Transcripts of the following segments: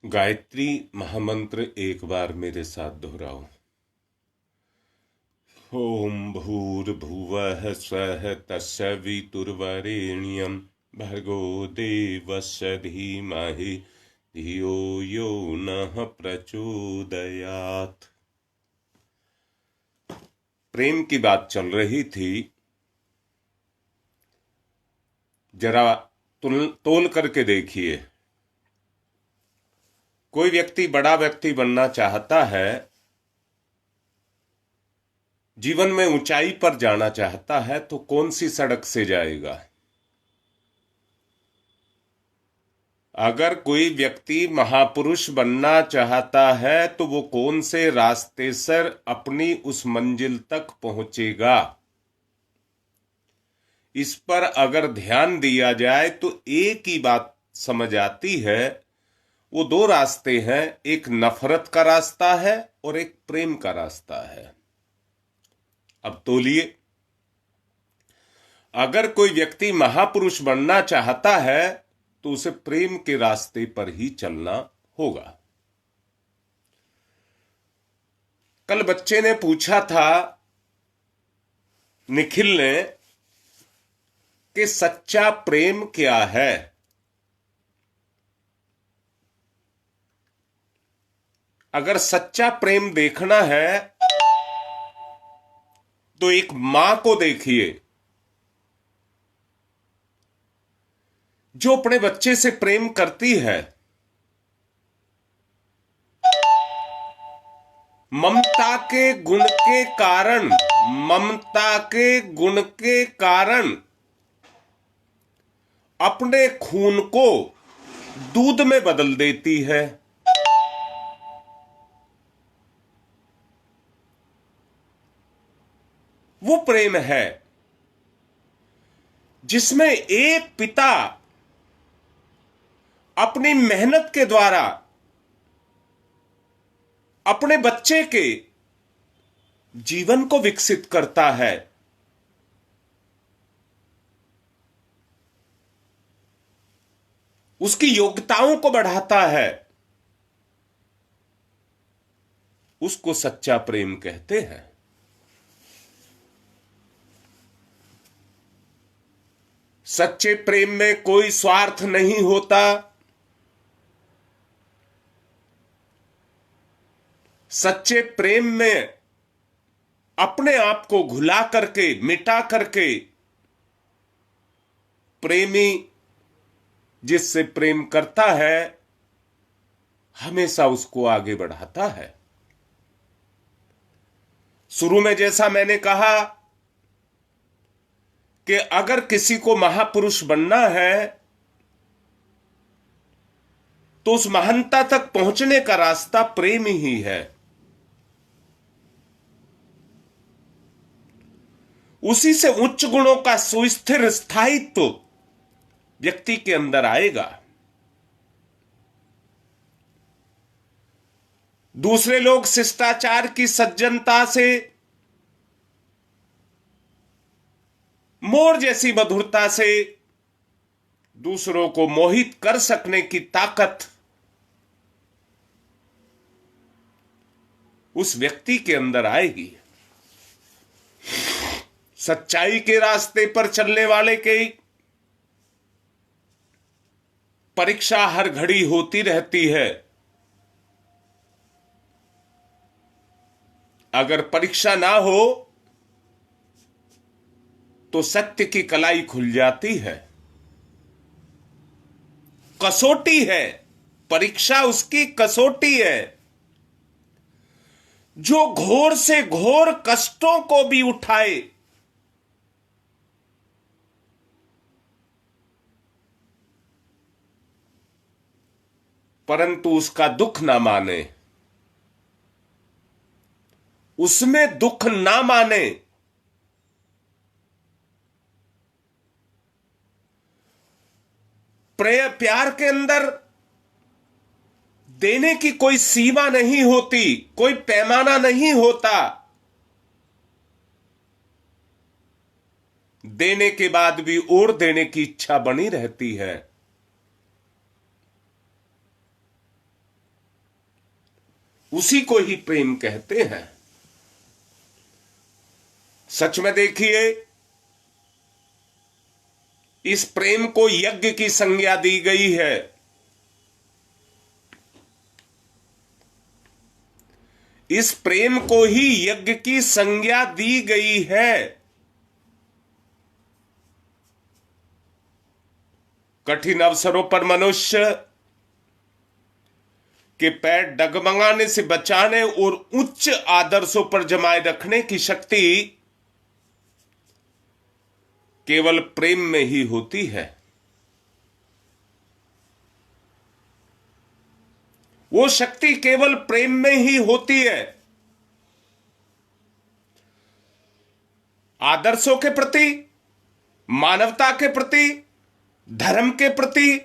गायत्री महामंत्र एक बार मेरे साथ दोहराओ। ओम भूर्भुवः स्वः तत्सवितुर्वरेण्यं भर्गो देवस्य धीमहि धियो यो नः प्रचोदयात्। प्रेम की बात चल रही थी। जरा तोल करके देखिए। कोई व्यक्ति बड़ा व्यक्ति बनना चाहता है, जीवन में ऊंचाई पर जाना चाहता है, तो कौन सी सड़क से जाएगा? अगर कोई व्यक्ति महापुरुष बनना चाहता है तो वो कौन से रास्ते से अपनी उस मंजिल तक पहुंचेगा? इस पर अगर ध्यान दिया जाए तो एक ही बात समझ आती है। वो दो रास्ते हैं, एक नफरत का रास्ता है और एक प्रेम का रास्ता है। अब तोलिए, अगर कोई व्यक्ति महापुरुष बनना चाहता है तो उसे प्रेम के रास्ते पर ही चलना होगा। कल बच्चे ने पूछा था, निखिल ने, कि सच्चा प्रेम क्या है? अगर सच्चा प्रेम देखना है तो एक मां को देखिए जो अपने बच्चे से प्रेम करती है। ममता के गुण के कारण, ममता के गुण के कारण अपने खून को दूध में बदल देती है। वो प्रेम है जिसमें एक पिता अपनी मेहनत के द्वारा अपने बच्चे के जीवन को विकसित करता है। उसकी योग्यताओं को बढ़ाता है। उसको सच्चा प्रेम कहते हैं। सच्चे प्रेम में कोई स्वार्थ नहीं होता। सच्चे प्रेम में अपने आप को घुला करके, मिटा करके प्रेमी जिससे प्रेम करता है हमेशा उसको आगे बढ़ाता है। शुरू में जैसा मैंने कहा कि अगर किसी को महापुरुष बनना है तो उस महानता तक पहुंचने का रास्ता प्रेम ही है। उसी से उच्च गुणों का सुस्थिर स्थायित्व व्यक्ति के अंदर आएगा। दूसरे लोग शिष्टाचार की सज्जनता से, मोर जैसी मधुरता से दूसरों को मोहित कर सकने की ताकत उस व्यक्ति के अंदर आएगी। सच्चाई के रास्ते पर चलने वाले की परीक्षा हर घड़ी होती रहती है। अगर परीक्षा ना हो तो सत्य की कलाई खुल जाती है। कसौटी है, परीक्षा उसकी कसौटी है जो घोर से घोर कष्टों को भी उठाए, परंतु उसका दुख ना माने, उसमें दुख ना माने। प्यार के अंदर देने की कोई सीमा नहीं होती, कोई पैमाना नहीं होता। देने के बाद भी और देने की इच्छा बनी रहती है। उसी को ही प्रेम कहते हैं। सच में देखिए, इस प्रेम को यज्ञ की संज्ञा दी गई है। इस प्रेम को ही यज्ञ की संज्ञा दी गई है। कठिन अवसरों पर मनुष्य के पैर डगमगाने से बचाने और उच्च आदर्शों पर जमाए रखने की शक्ति केवल प्रेम में ही होती है। वो शक्ति केवल प्रेम में ही होती है। आदर्शों के प्रति, मानवता के प्रति, धर्म के प्रति,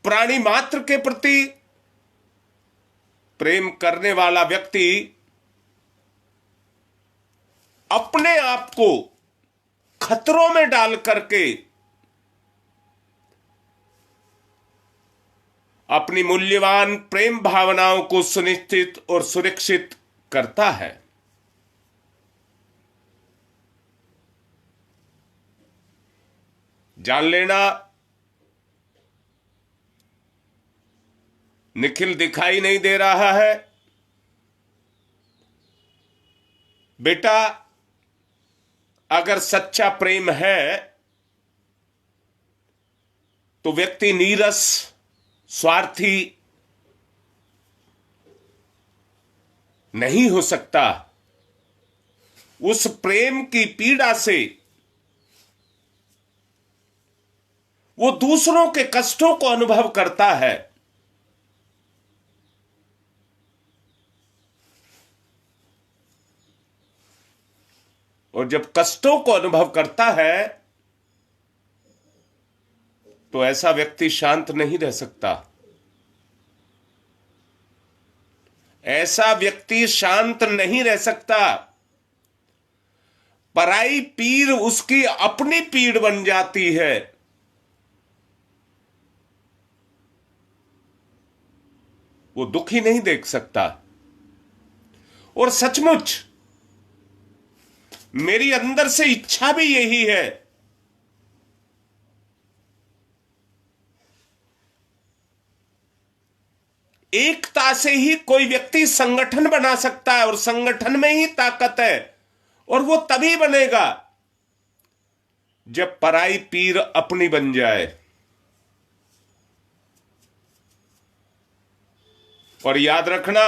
प्राणी मात्र के प्रति प्रेम करने वाला व्यक्ति अपने आप को खतरों में डाल करके अपनी मूल्यवान प्रेम भावनाओं को सुनिश्चित और सुरक्षित करता है। जान लेना, निखिल दिखाई नहीं दे रहा है। बेटा, अगर सच्चा प्रेम है तो व्यक्ति नीरस, स्वार्थी नहीं हो सकता। उस प्रेम की पीड़ा से वो दूसरों के कष्टों को अनुभव करता है। और जब कष्टों को अनुभव करता है तो ऐसा व्यक्ति शांत नहीं रह सकता। ऐसा व्यक्ति शांत नहीं रह सकता। पराई पीड़ उसकी अपनी पीड़ बन जाती है। वो दुखी नहीं देख सकता। और सचमुच मेरी अंदर से इच्छा भी यही है। एकता से ही कोई व्यक्ति संगठन बना सकता है और संगठन में ही ताकत है। और वो तभी बनेगा जब पराई पीर अपनी बन जाए। और याद रखना,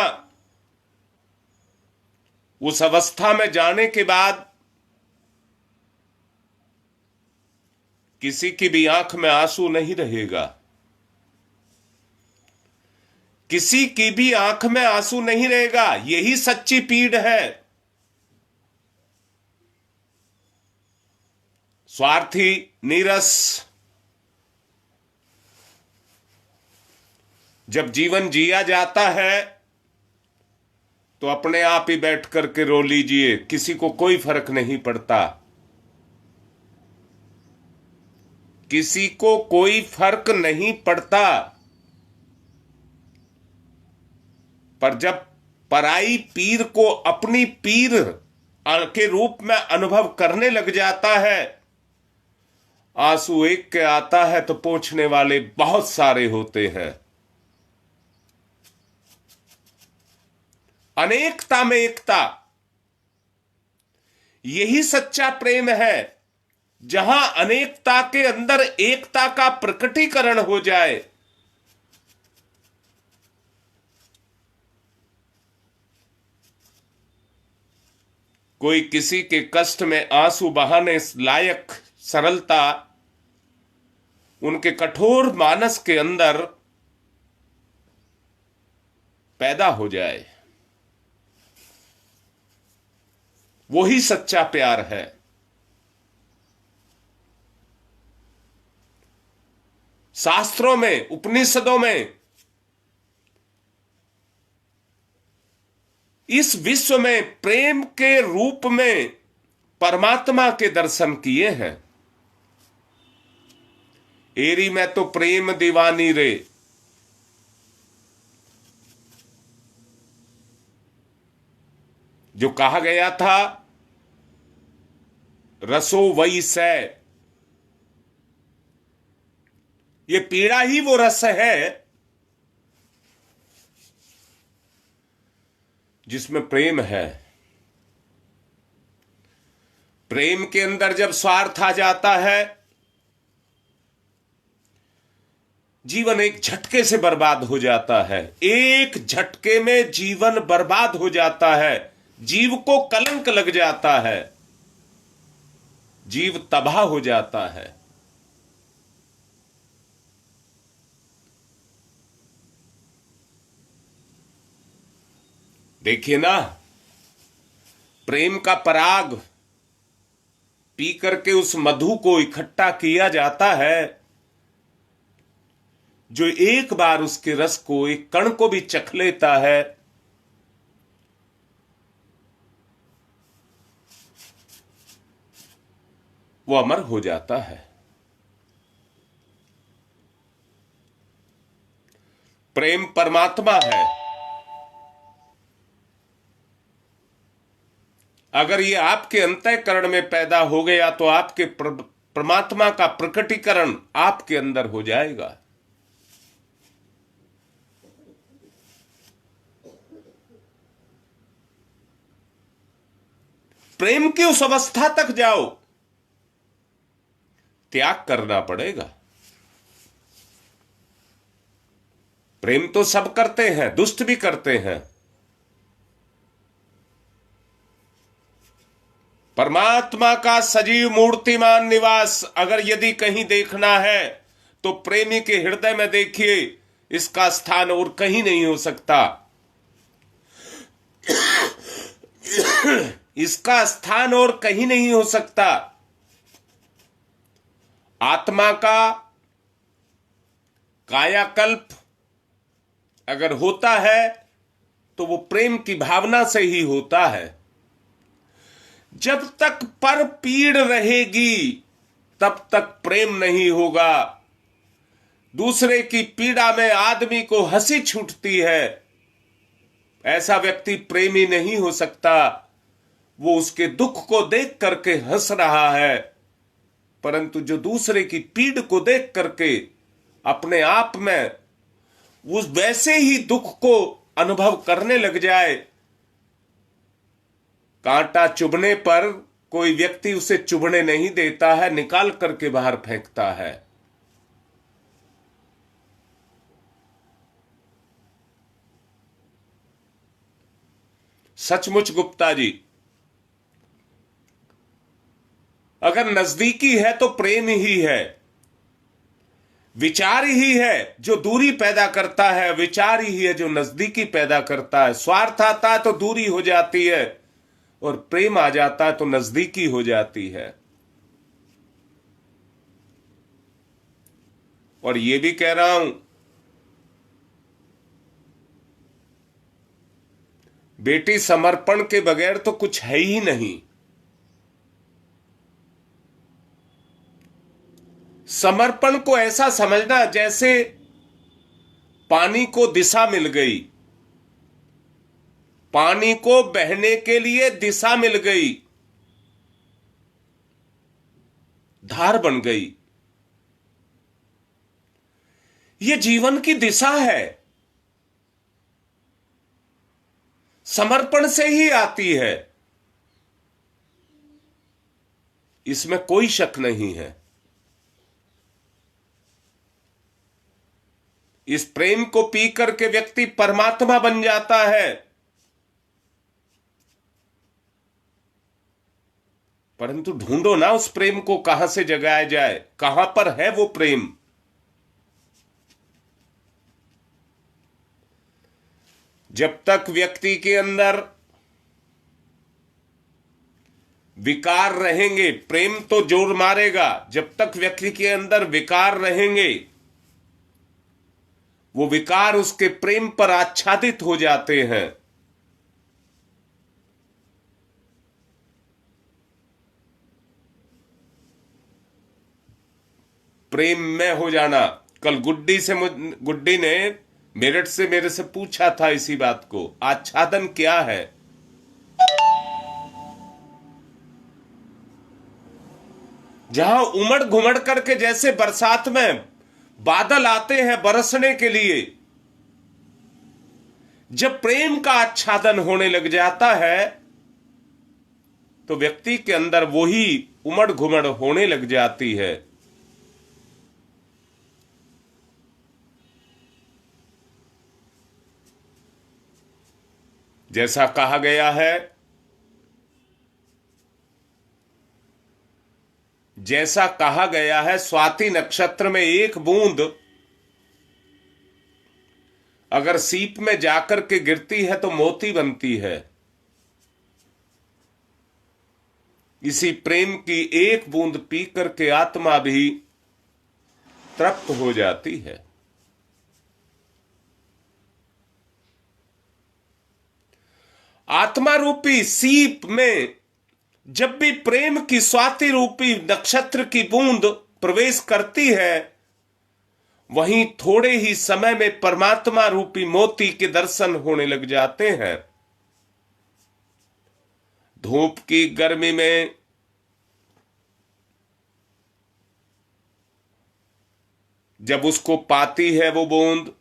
उस अवस्था में जाने के बाद किसी की भी आंख में आंसू नहीं रहेगा। किसी की भी आंख में आंसू नहीं रहेगा। यही सच्ची पीड़ है। स्वार्थी, नीरस, जब जीवन जिया जाता है तो अपने आप ही बैठ करके रो लीजिए, किसी को कोई फर्क नहीं पड़ता। किसी को कोई फर्क नहीं पड़ता। पर जब पराई पीर को अपनी पीर के रूप में अनुभव करने लग जाता है, आंसू एक के आता है तो पोंछने वाले बहुत सारे होते हैं। अनेकता में एकता, यही सच्चा प्रेम है। जहां अनेकता के अंदर एकता का प्रकटीकरण हो जाए। कोई किसी के कष्ट में आंसू बहाने लायक सरलता उनके कठोर मानस के अंदर पैदा हो जाए, वही सच्चा प्यार है। शास्त्रों में, उपनिषदों में इस विश्व में प्रेम के रूप में परमात्मा के दर्शन किए हैं। एरी में तो प्रेम दीवानी रे, जो कहा गया था रसो वही सै, ये पीड़ा ही वो रस है जिसमें प्रेम है। प्रेम के अंदर जब स्वार्थ आ जाता है, जीवन एक झटके से बर्बाद हो जाता है। एक झटके में जीवन बर्बाद हो जाता है, जीव को कलंक लग जाता है, जीव तबाह हो जाता है। देखिए ना, प्रेम का पराग पी करके उस मधु को इकट्ठा किया जाता है, जो एक बार उसके रस को, एक कण को भी चख लेता है, वो अमर हो जाता है। प्रेम परमात्मा है। अगर ये आपके अंतःकरण में पैदा हो गया तो आपके परमात्मा का प्रकटीकरण आपके अंदर हो जाएगा। प्रेम की उस अवस्था तक जाओ, त्याग करना पड़ेगा। प्रेम तो सब करते हैं, दुष्ट भी करते हैं। परमात्मा का सजीव मूर्तिमान निवास अगर यदि कहीं देखना है तो प्रेमी के हृदय में देखिए, इसका स्थान और कहीं नहीं हो सकता। इसका स्थान और कहीं नहीं हो सकता। आत्मा का कायाकल्प अगर होता है तो वो प्रेम की भावना से ही होता है। जब तक पर पीड़ रहेगी तब तक प्रेम नहीं होगा। दूसरे की पीड़ा में आदमी को हंसी छूटती है, ऐसा व्यक्ति प्रेमी नहीं हो सकता। वो उसके दुख को देख करके हंस रहा है, परंतु जो दूसरे की पीड़ को देख करके अपने आप में उस वैसे ही दुख को अनुभव करने लग जाए। कांटा चुभने पर कोई व्यक्ति उसे चुभने नहीं देता है, निकाल करके बाहर फेंकता है। सचमुच गुप्ता जी, अगर नजदीकी है तो प्रेम ही है। विचार ही है जो दूरी पैदा करता है, विचार ही है जो नजदीकी पैदा करता है। स्वार्थ आता है तो दूरी हो जाती है, और प्रेम आ जाता है तो नजदीकी हो जाती है। और ये भी कह रहा हूं, बेटी समर्पण के बगैर तो कुछ है ही नहीं। समर्पण को ऐसा समझना जैसे पानी को दिशा मिल गई, पानी को बहने के लिए दिशा मिल गई, धार बन गई। ये जीवन की दिशा है, समर्पण से ही आती है, इसमें कोई शक नहीं है। इस प्रेम को पी करके व्यक्ति परमात्मा बन जाता है, परंतु ढूंढो ना उस प्रेम को, कहां से जगाया जाए, कहां पर है वो प्रेम। जब तक व्यक्ति के अंदर विकार रहेंगे, प्रेम तो जोर मारेगा। जब तक व्यक्ति के अंदर विकार रहेंगे, वो विकार उसके प्रेम पर आच्छादित हो जाते हैं। प्रेम में हो जाना। कल गुड्डी ने मेरठ से मेरे से पूछा था इसी बात को, आच्छादन क्या है। जहां उमड़ घुमड़ करके जैसे बरसात में बादल आते हैं बरसने के लिए, जब प्रेम का आच्छादन होने लग जाता है तो व्यक्ति के अंदर वही उमड़ घुमड़ होने लग जाती है। जैसा कहा गया है, स्वाति नक्षत्र में एक बूंद अगर सीप में जाकर के गिरती है तो मोती बनती है। इसी प्रेम की एक बूंद पी करके आत्मा भी तृप्त हो जाती है। आत्मा रूपी सीप में जब भी प्रेम की स्वाति रूपी नक्षत्र की बूंद प्रवेश करती है, वहीं थोड़े ही समय में परमात्मा रूपी मोती के दर्शन होने लग जाते हैं। धूप की गर्मी में जब उसको पाती है वो बूंद,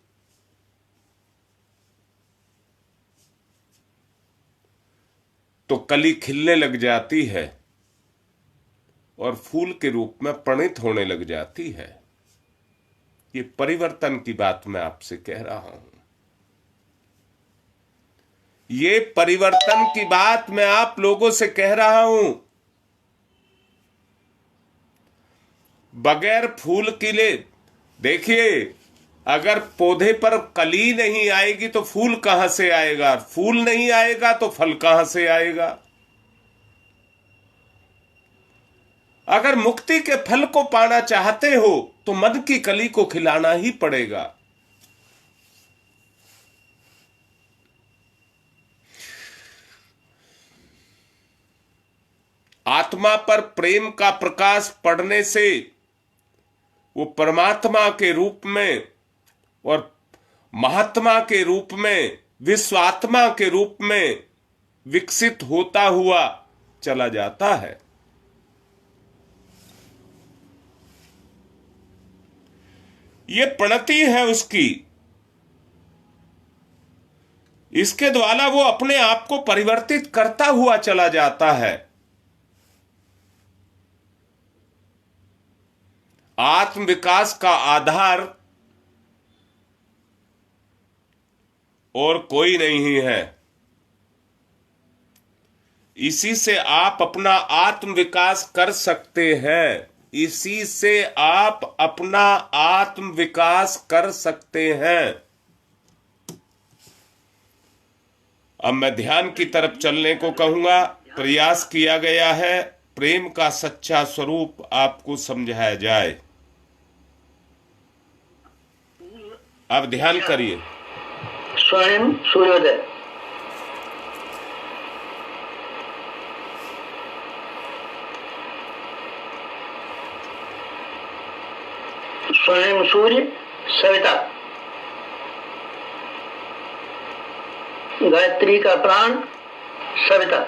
तो कली खिलने लग जाती है और फूल के रूप में परिणित होने लग जाती है। ये परिवर्तन की बात मैं आपसे कह रहा हूं। ये परिवर्तन की बात मैं आप लोगों से कह रहा हूं। बगैर फूल खिले, देखिए, अगर पौधे पर कली नहीं आएगी तो फूल कहां से आएगा? फूल नहीं आएगा तो फल कहां से आएगा? अगर मुक्ति के फल को पाना चाहते हो तो मन की कली को खिलाना ही पड़ेगा। आत्मा पर प्रेम का प्रकाश पड़ने से वो परमात्मा के रूप में और महात्मा के रूप में, विश्वात्मा के रूप में विकसित होता हुआ चला जाता है। ये प्रणति है उसकी। इसके द्वारा वो अपने आप को परिवर्तित करता हुआ चला जाता है। आत्म विकास का आधार और कोई नहीं है। इसी से आप अपना आत्म विकास कर सकते हैं। इसी से आप अपना आत्म विकास कर सकते हैं। अब मैं ध्यान की तरफ चलने को कहूंगा। प्रयास किया गया है प्रेम का सच्चा स्वरूप आपको समझाया जाए। अब ध्यान करिए। स्वयं सूर्योदय। स्वयं सूर्य सविता। गायत्री का प्राण सविता।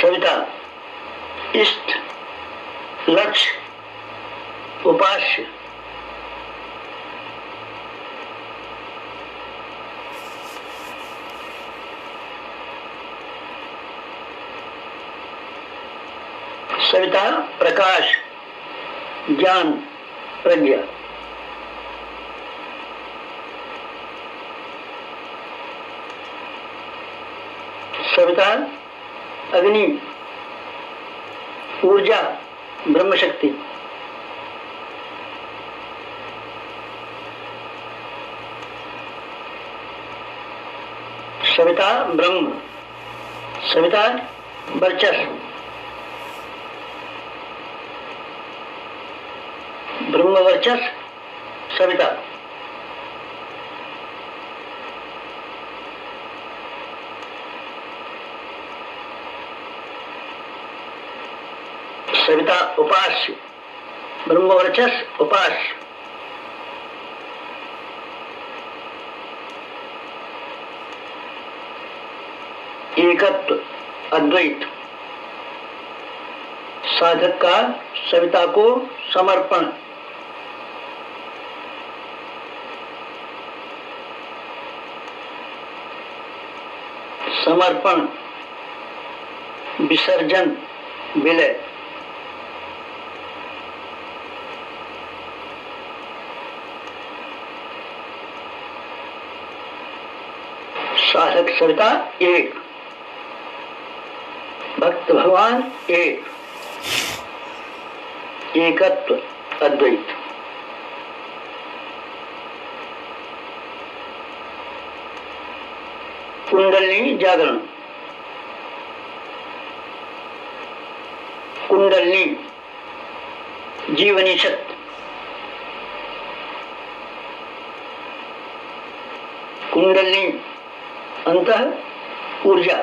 सविता इष्ट, लक्ष्य, उपास्य। सविता प्रकाश, ज्ञान, प्रज्ञा। सविता अग्नि, ऊर्जा, ब्रह्म शक्ति। सविता ब्रह्म, सविता वर्चस्व, ब्रह्म वर्चस्व सविता। सविता उपास्य, ब्रह्म वर्चस्व उपास्य। एकत्व अद्वैत। साधक का सविता को समर्पण। समर्पण विसर्जन विलय। साधक सविता एक, भक्त भगवान एक, एकत्व अद्वैत। कुंडलिनी जागरण। कुंडलिनी जीवनी शक्ति। कुंडलिनी अंतः ऊर्जा।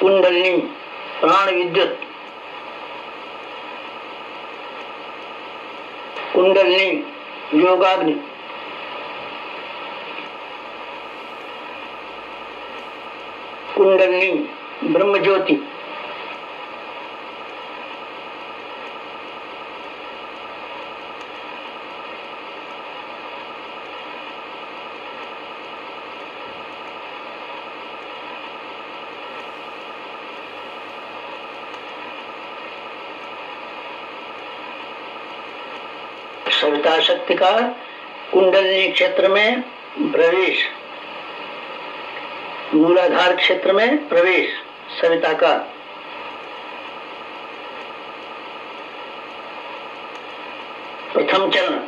कुंडलिनी प्राण विद्युत। कुंडलिनी योगाग्नि। कुंडलिनी ब्रह्म ज्योति। सविता शक्ति का कुंडलिनी क्षेत्र में प्रवेश, मूलाधार क्षेत्र में प्रवेश सविता का। प्रथम चरण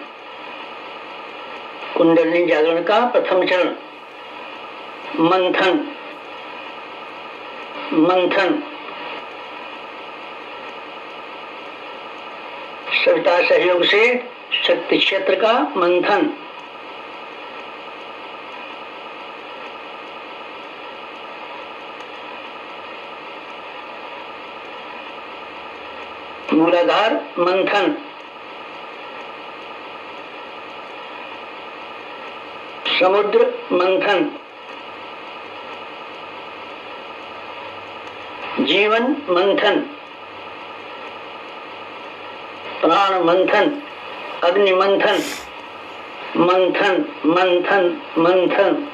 कुंडलिनी जागरण का प्रथम चरण मंथन। मंथन सविता सहयोग से शक्ति क्षेत्र का मंथन। मूलाधार मंथन। समुद्र मंथन। जीवन मंथन। प्राण मंथन। अग्नि मंथन। मंथन मंथन मंथन।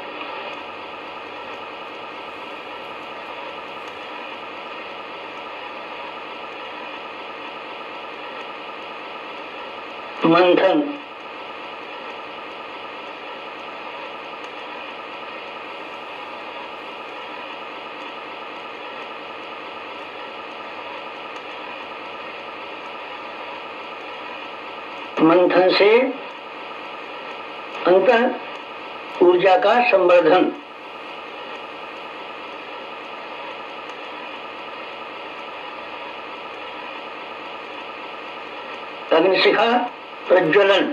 मंथन मंथन से अंतः ऊर्जा का संवर्धन। अग्निशिखा प्रज्वलन।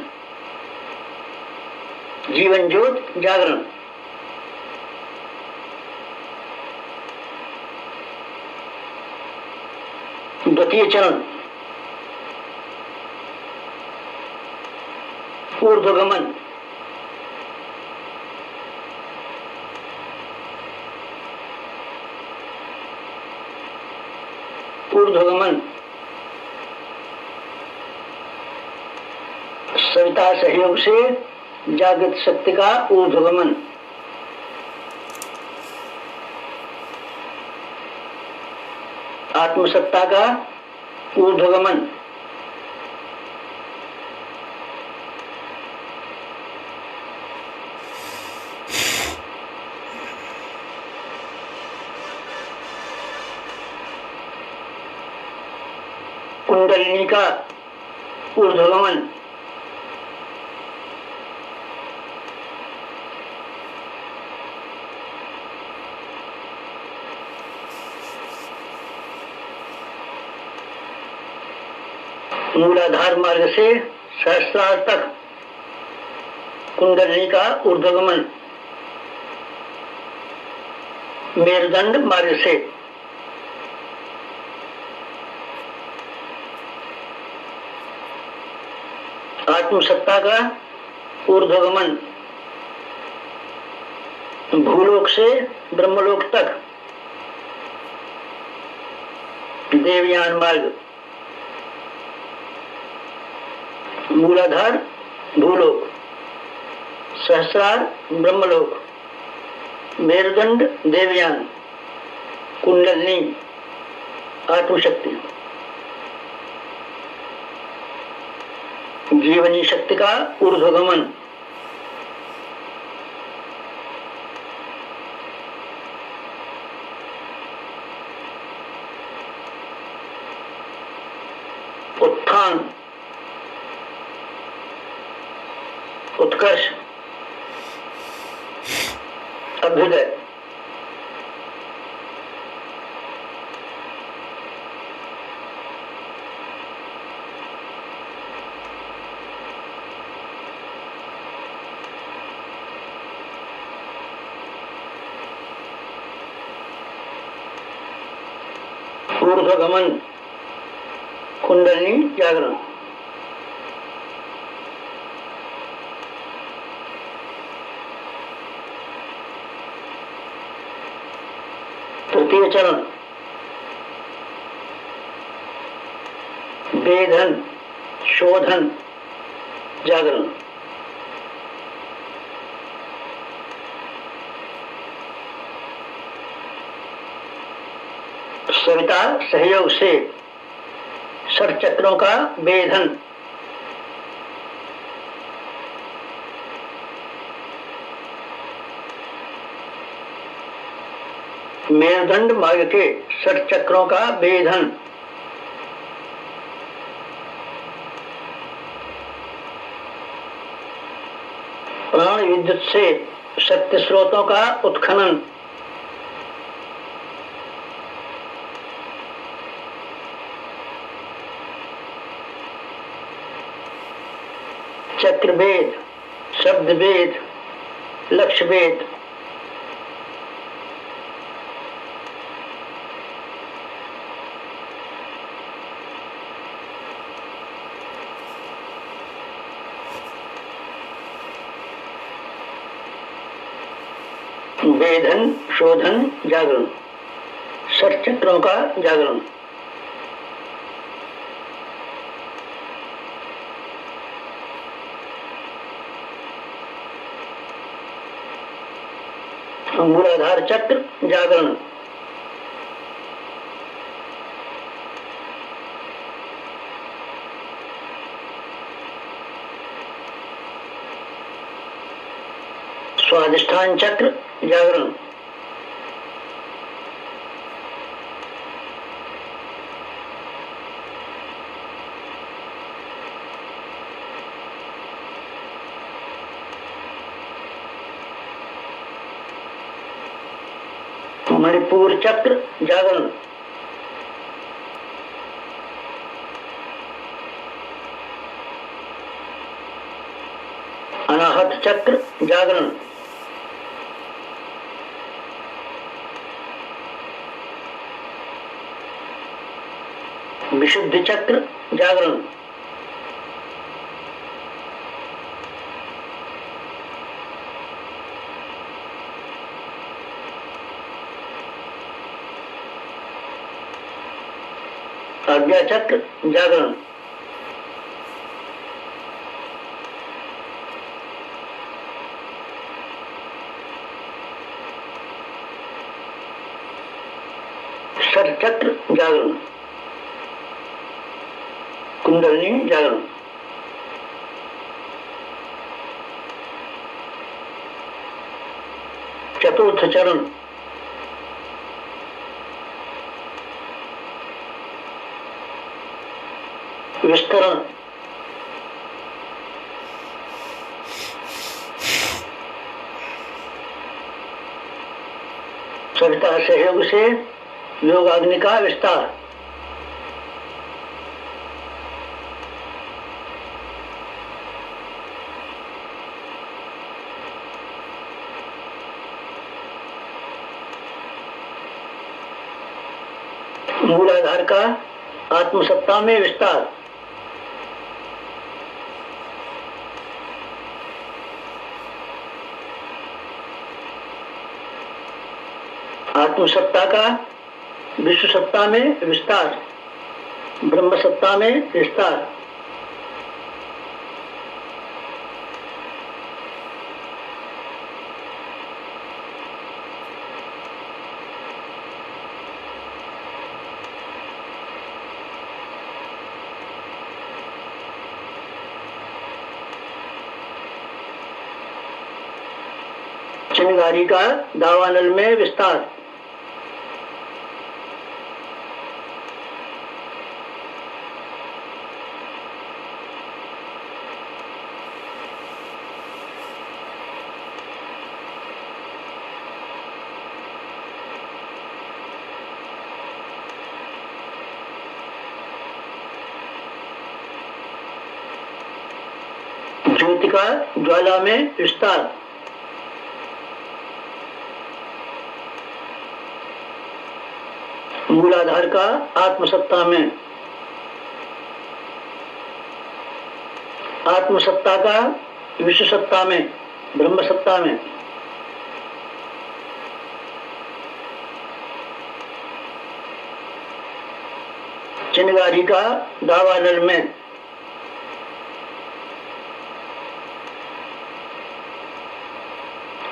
जीवन ज्योत जागरण। द्वितीय चरण ऊर्ध्वगमन। ऊर्ध्वगमन सविता सहयोग से जागृत शक्ति का ऊर्ध्वगमन। आत्मसत्ता का ऊर्ध्वगमन। कुंडलिनी का ऊर्ध्वगमन। मूलाधार मार्ग से सहस्त्रार तक कुंडलिनी का ऊर्ध्वगमन। मेरुदंड मार्ग से आत्मसत्ता का ऊर्ध्वगमन। भूलोक से ब्रह्मलोक तक देवयान मार्ग, मूलाधार भूलोक, सहस्रार ब्रह्मलोक, मेरुदंड देवयान, कुंडलनी आत्मशक्ति, जीवनी शक्ति का ऊर्ध्वगमन, उत्थान, उत्कर्ष, अभ्युदय, ऊर्ध्वगमन, कुंडलिनी जागरण, तृतीय चरण वेधन, शोधन, जागरण, सविता सहयोग से षट चक्रों का वेधन, मेरुदंड मार्ग के षट चक्रों का वेधन, प्राण विद्युत से शक्ति स्रोतों का उत्खनन, चक्र भेद, शब्द भेद, लक्ष्य भेद, वेधन, शोधन, जागरण, षट चक्रों का जागरण, मूलाधार चक्र जागरण, स्वादिष्ठान चक्र जागरण, मणिपुर चक्र जागरण, अनाहत चक्र जागरण, विशुद्धि चक्र जागरण, आज्ञा चक्र जागरण, षट चक्र जागरण, कुंडलिनी जागरण, चतुर्थ चरण विस्तरण, सविता सहयोग से योगाग्नि का विस्तार, मूलाधार का आत्मसत्ता में विस्तार, आत्मसत्ता का विश्व सत्ता में विस्तार, ब्रह्म सत्ता में विस्तार। चिंगारी का दावानल में विस्तार। ज्योति का ज्वाला में विस्तार। मूलाधार का आत्मसत्ता में, आत्मसत्ता का विश्व सत्ता में, ब्रह्म सत्ता में। चिंगारी का दावानल में,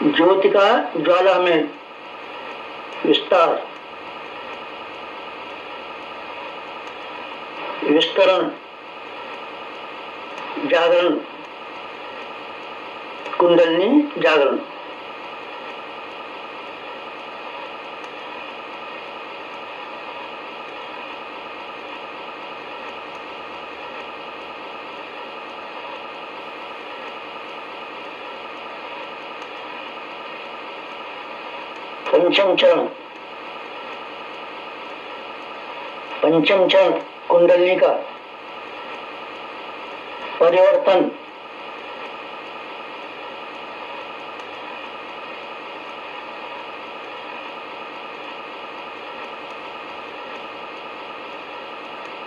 ज्योति का ज्वाला में विस्तार, विस्तरण, जागरण, कुंडलिनी जागरण। पंचम चरण, पंचम चरण कुंडलिनी का परिवर्तन,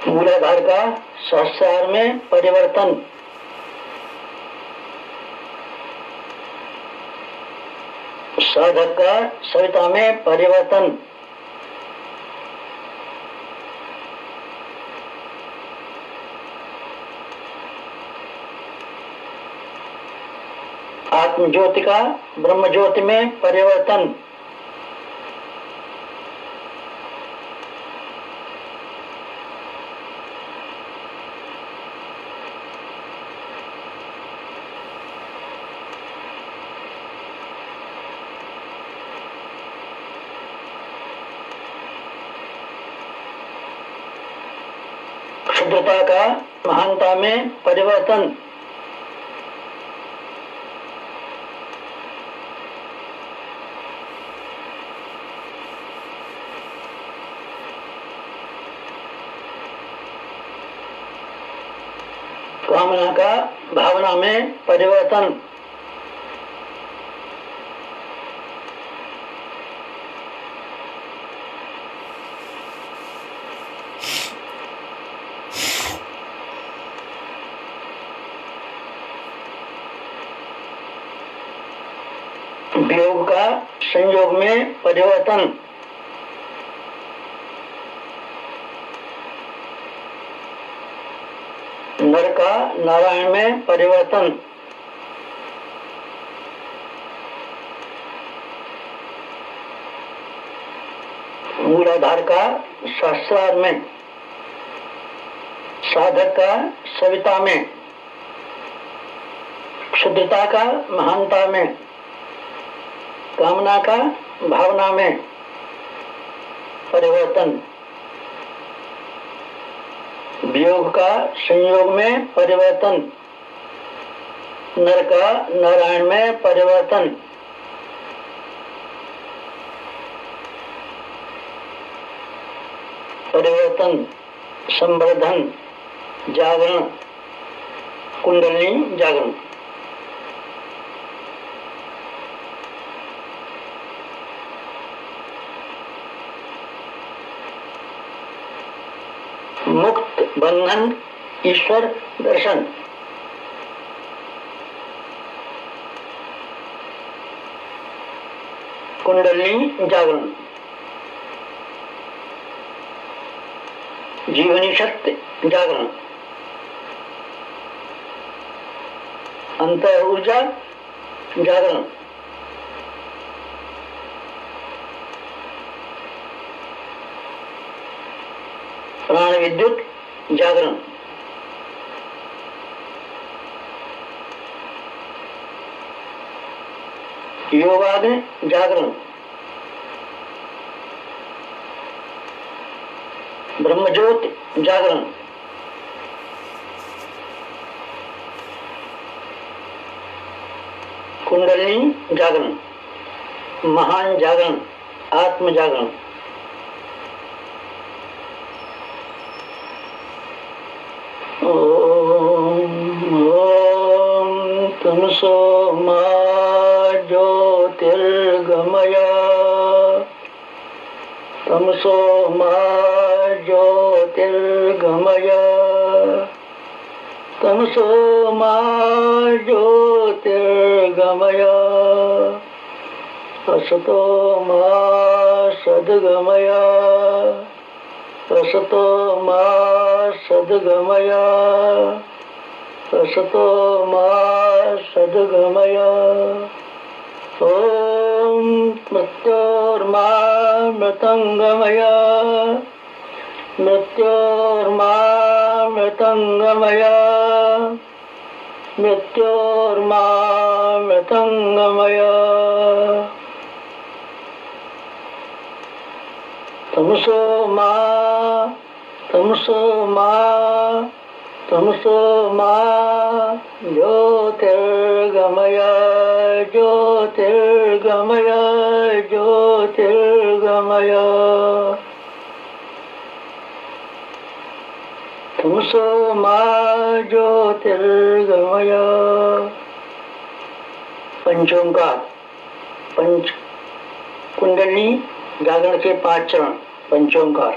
मूलाधार का सहस्रार में परिवर्तन, साधक का सविता में परिवर्तन, आत्म ज्योति का ब्रह्म ज्योति में परिवर्तन, क्षुद्रता का महानता में परिवर्तन, कामना का भावना में परिवर्तन, वियोग का संयोग में परिवर्तन, नर का नारायण में परिवर्तन, मूलाधार का सहस्रार में, साधक का सविता में, क्षुद्रता का महानता में, कामना का भावना में परिवर्तन, वियोग का संयोग में परिवर्तन, नर का नारायण में परिवर्तन, परिवर्तन, संवर्धन, जागरण, कुंडलिनी जागरण। मुक्त बंधन ईश्वर दर्शन, कुंडलिनी जागरण। जीवनी शक्ति जागरण, अंतर ऊर्जा जागरण, प्राण विद्युत जागरण, योगाग्नि जागरण, ब्रह्मज्योति जागरण, कुंडलिनी जागरण, महान जागरण, आत्म जागरण। ओम तमसो मा ज्योतिर्गमय, तमसो मा ज्योतिर्गमय, तमसो मा ज्योतिर्गमय, असतो मा सद्गमय, असतो मा सद्गमय, असतो मा सद्गमय। ओम मृत्योर्मा मृतंगमय, मृत्योर्मा मृतंगमय, मृत्योर्मा मृतंगमय। तमसो मा, तमसो मा, तमसो मा ज्योतिर्गमय, ज्योतिर्गमय, ज्योतिर्गमय। तमसो मा ज्योतिर्गमय। पंचोंकार, पंच कुंडली जागरण के 5 चरण। पंचोंकार।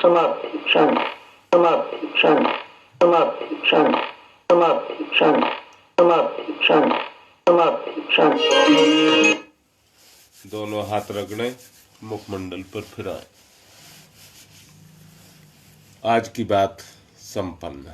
समाप्ति शांति, समाप्ति शांति, समाप्ति शांति, समाप्ति शांति, समाप्ति शांति, समाप्ति शांति। दोनों हाथ रगड़ें, मुखमंडल पर फिराएं। आज की बात संपन्न।